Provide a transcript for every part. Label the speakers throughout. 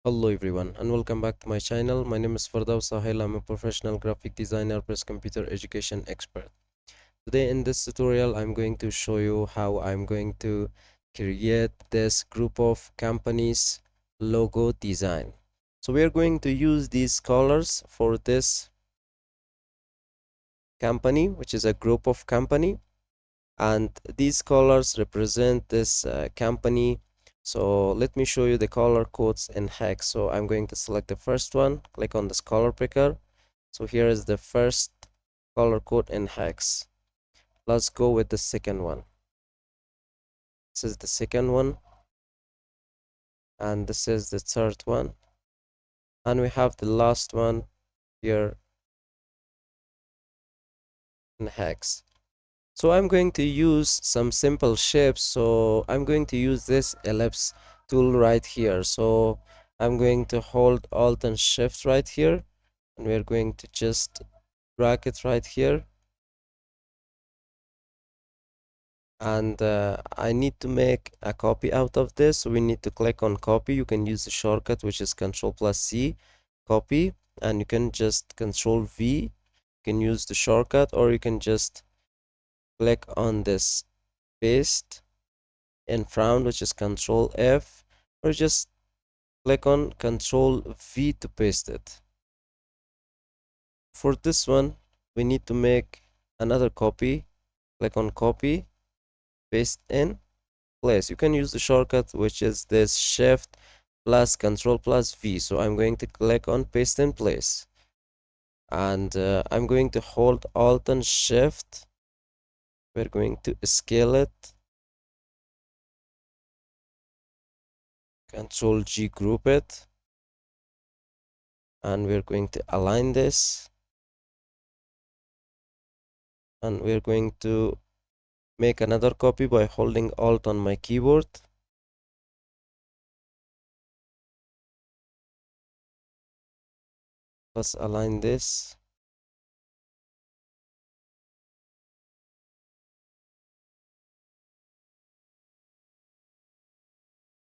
Speaker 1: Hello everyone and welcome back to my channel. My name is Fardaw Sahil. I'm a professional graphic designer plus computer education expert. Today in this tutorial I'm going to show you how I'm going to create this group of companies logo design. So we are going to use these colors for this company, which is a group of company, and these colors represent this company. So let me show you the color codes in hex. So I'm going to select the first one, click on this color picker. So here is the first color code in hex. Let's go with the second one. This is the second one, and this is the third one, and we have the last one here in hex. So I'm going to use some simple shapes. So I'm going to use this ellipse tool right here. So I'm going to hold Alt and Shift right here, and we're going to just drag it right here. And I need to make a copy out of this. So we need to click on copy. You can use the shortcut, which is Control+C, copy, and you can just Control+V. You can use the shortcut, or you can just click on this paste in front, which is Control+F, or just click on Control+V to paste it. For this one, we need to make another copy. Click on copy, paste in place. You can use the shortcut, which is this Shift plus Control+V. So I'm going to click on paste in place, and I'm going to hold Alt and Shift. We're going to scale it, Control+G, group it, and we're going to align this, and we're going to make another copy by holding Alt on my keyboard. Let's align this.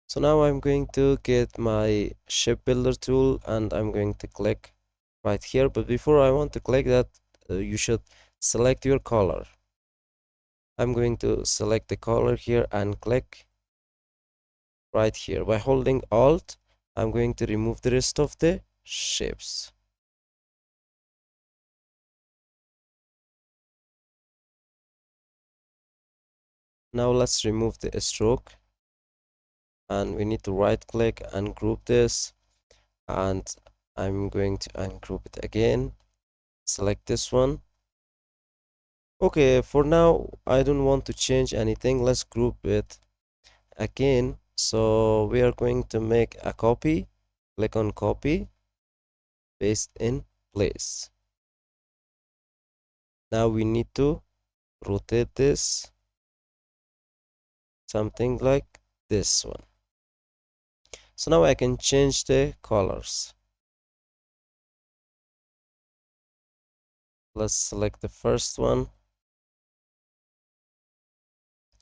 Speaker 1: So now I'm going to get my shape builder tool, and I'm going to click right here. But before I want to click that, you should select your color. I'm going to select the color here and click right here. By holding Alt, I'm going to remove the rest of the shapes. Now let's remove the stroke, and we need to right click and group this, and I'm going to ungroup it again. Select this one. Okay, for now I don't want to change anything. Let's group it again. So we are going to make a copy. Click on copy, paste in place. Now we need to rotate this, something like this one. So now I can change the colors. Let's select the first one,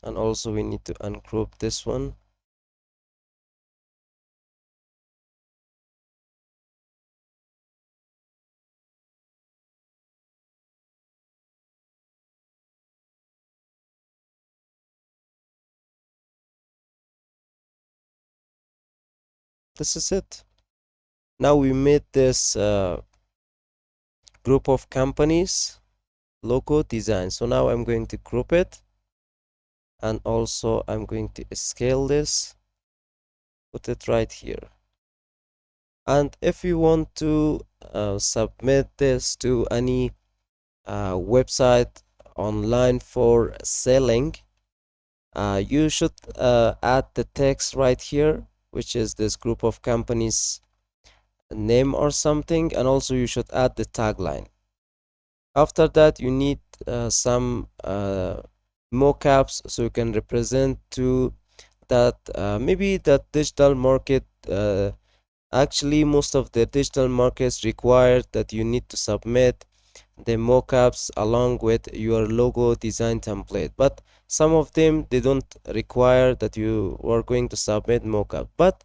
Speaker 1: and also we need to ungroup this one. This is it. Now we made this group of companies logo design. So now I'm going to group it, and also I'm going to scale this, put it right here. And if you want to submit this to any website online for selling, you should add the text right here, which is this group of companies name or something, and also you should add the tagline. After that, you need some mockups so you can represent to that maybe that digital market. Actually, most of the digital markets require that you need to submit the mockups along with your logo design template, but some of them they don't require that you are going to submit mockup. But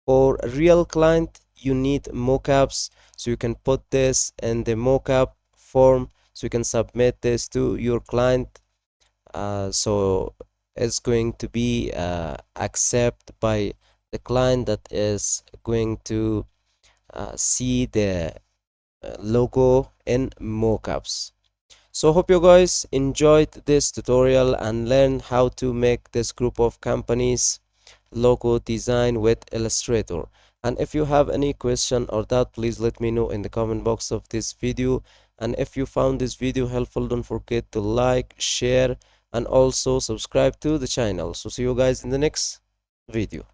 Speaker 1: For a real client, you need mockups, so you can put this in the mockup form, so you can submit this to your client. So it's going to be accepted by the client that is going to see the logo in mockups. So hope you guys enjoyed this tutorial and learn how to make this group of companies logo design with Illustrator. And if you have any question or doubt, please let me know in the comment box of this video. And if you found this video helpful, don't forget to like, share, and also subscribe to the channel. So see you guys in the next video.